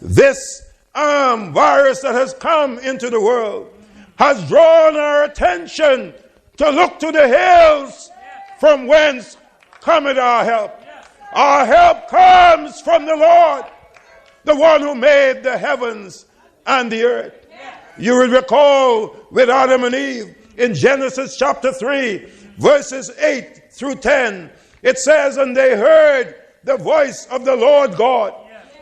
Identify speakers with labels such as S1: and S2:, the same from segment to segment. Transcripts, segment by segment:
S1: This virus that has come into the world has drawn our attention to look to the hills from whence cometh our help. Our help comes from the Lord, the one who made the heavens and the earth. You will recall with Adam and Eve in Genesis chapter 3, verses 8 through 10, it says, and they heard the voice of the Lord God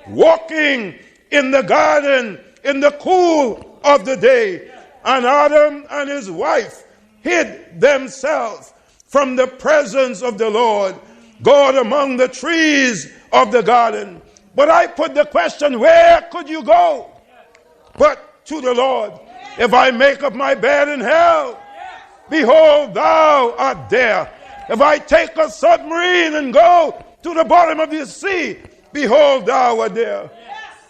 S1: walking in the garden in the cool of the day. And Adam and his wife hid themselves from the presence of the Lord God among the trees of the garden. But I put the question, where could you go but to the Lord? If I make up my bed in hell, behold, thou art there. If I take a submarine and go to the bottom of the sea, behold, thou art there.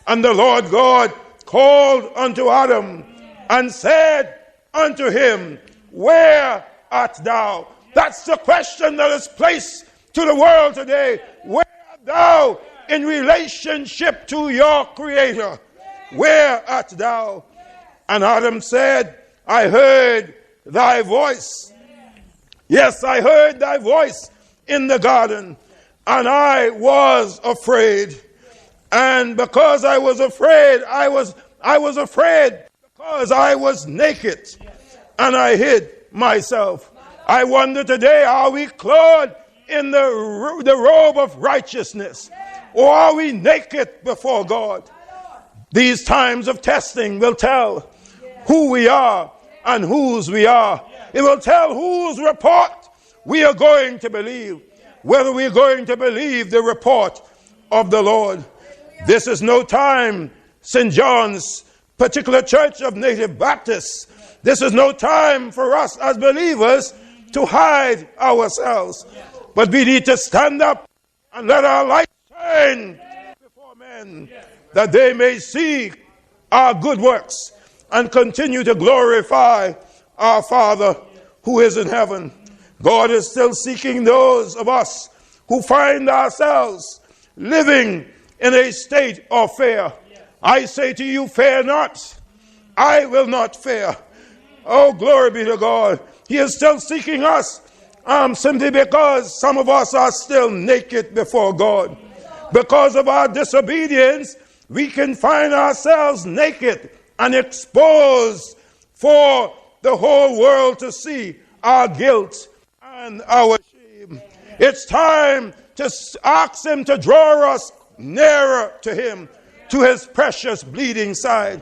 S1: And the Lord God called unto Adam and said unto him, where art thou? That's the question that is placed to the world today. Where art thou in relationship to your Creator? Where art thou? And Adam said, I heard thy voice. Yes, I heard thy voice in the garden, and I was afraid. And because I was afraid, I was afraid because I was naked, and I hid myself. I wonder today, are we clothed in the robe of righteousness, or are we naked before God? These times of testing will tell who we are and whose we are. It will tell whose report we are going to believe, whether we are going to believe the report of the Lord. This is no time, St. John's particular church of Native Baptists, this is no time for us as believers to hide ourselves. But we need to stand up and let our light shine before men, that they may see our good works and continue to glorify our Father who is in heaven. God is still seeking those of us who find ourselves living in a state of fear. I say to you, fear not. I will not fear. Oh, glory be to God. He is still seeking us simply because some of us are still naked before God. Because of our disobedience, we can find ourselves naked and exposed for the whole world to see our guilt and our shame. It's time to ask him to draw us nearer to him, to his precious bleeding side.